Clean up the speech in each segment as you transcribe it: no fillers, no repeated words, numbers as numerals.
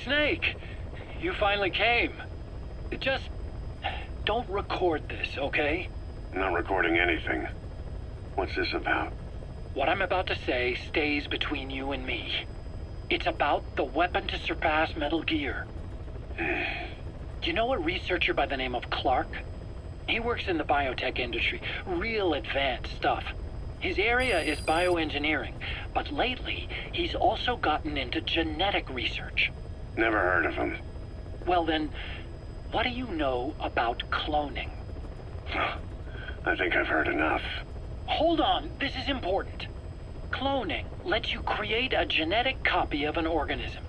Snake, you finally came. Just don't record this, okay? I'm not recording anything. What's this about? What I'm about to say stays between you and me. It's about the weapon to surpass Metal Gear. Do you know a researcher by the name of Clark? He works in the biotech industry, real advanced stuff. His area is bioengineering, but lately he's also gotten into genetic research. Never heard of him. Well then, what do you know about cloning? I think I've heard enough. Hold on, this is important. Cloning lets you create a genetic copy of an organism.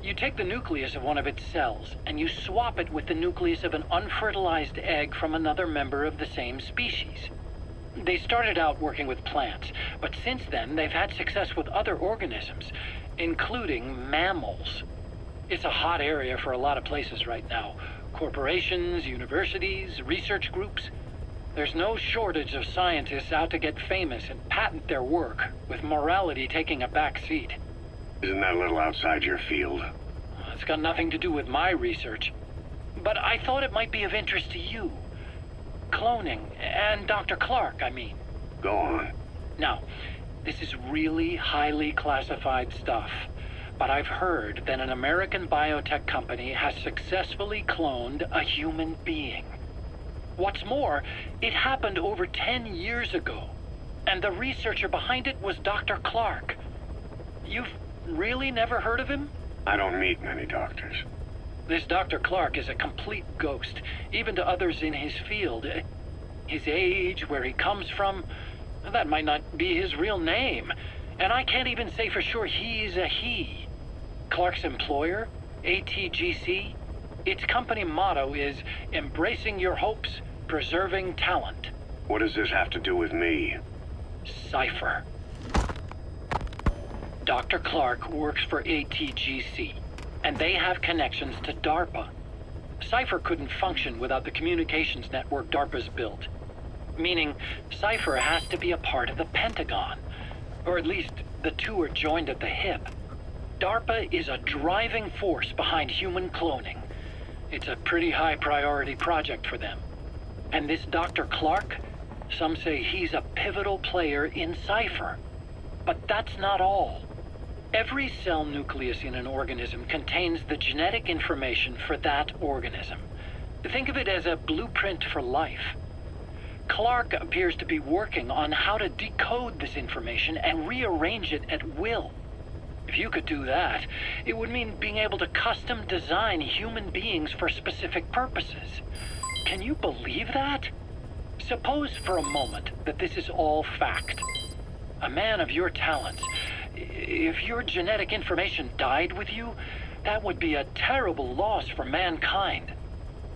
You take the nucleus of one of its cells, and you swap it with the nucleus of an unfertilized egg from another member of the same species. They started out working with plants, but since then they've had success with other organisms, including mammals. It's a hot area for a lot of places right now. Corporations, universities, research groups. There's no shortage of scientists out to get famous and patent their work, with morality taking a back seat. Isn't that a little outside your field? It's got nothing to do with my research. But I thought it might be of interest to you. Cloning, and Dr. Clark, I mean. Go on. Now, this is really highly classified stuff, but I've heard that an American biotech company has successfully cloned a human being. What's more, it happened over 10 years ago, and the researcher behind it was Dr. Clark. You've really never heard of him? I don't meet many doctors. This Dr. Clark is a complete ghost, even to others in his field. His age, where he comes from, that might not be his real name. And I can't even say for sure he's a he. Clark's employer, ATGC, its company motto is embracing your hopes, preserving talent. What does this have to do with me? Cypher. Dr. Clark works for ATGC, and they have connections to DARPA. Cypher couldn't function without the communications network DARPA's built. Meaning, Cypher has to be a part of the Pentagon. Or at least, the two are joined at the hip. DARPA is a driving force behind human cloning. It's a pretty high priority project for them. And this Dr. Clark, some say he's a pivotal player in Cypher. But that's not all. Every cell nucleus in an organism contains the genetic information for that organism. Think of it as a blueprint for life. Clark appears to be working on how to decode this information and rearrange it at will. If you could do that, it would mean being able to custom design human beings for specific purposes. Can you believe that? Suppose for a moment that this is all fact. A man of your talents, if your genetic information died with you, that would be a terrible loss for mankind.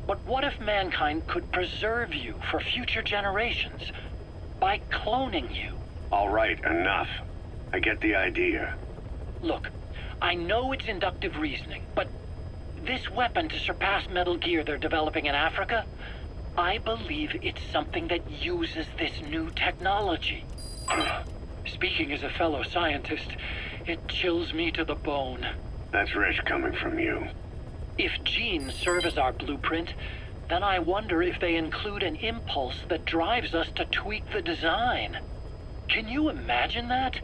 But what if mankind could preserve you for future generations by cloning you? All right, enough. I get the idea. Look, I know it's inductive reasoning, but this weapon to surpass Metal Gear they're developing in Africa, I believe it's something that uses this new technology. Speaking as a fellow scientist, it chills me to the bone. That's rich coming from you. If genes serve as our blueprint, then I wonder if they include an impulse that drives us to tweak the design. Can you imagine that?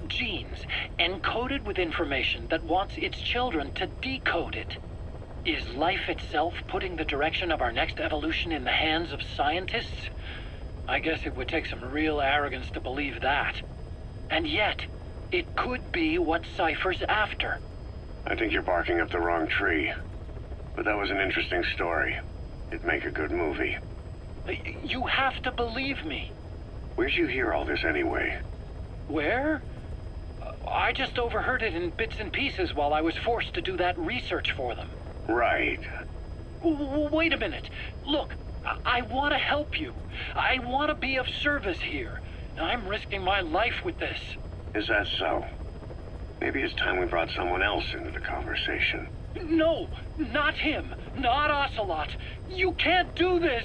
Genes, encoded with information that wants its children to decode it. Is life itself putting the direction of our next evolution in the hands of scientists? I guess it would take some real arrogance to believe that. And yet, it could be what Cypher's after. I think you're barking up the wrong tree. But that was an interesting story. It'd make a good movie. You have to believe me. Where'd you hear all this anyway? Where? I just overheard it in bits and pieces while I was forced to do that research for them. Right. Wait a minute. Look, I want to help you. I want to be of service here. I'm risking my life with this. Is that so? Maybe it's time we brought someone else into the conversation. No, not him. Not Ocelot. You can't do this.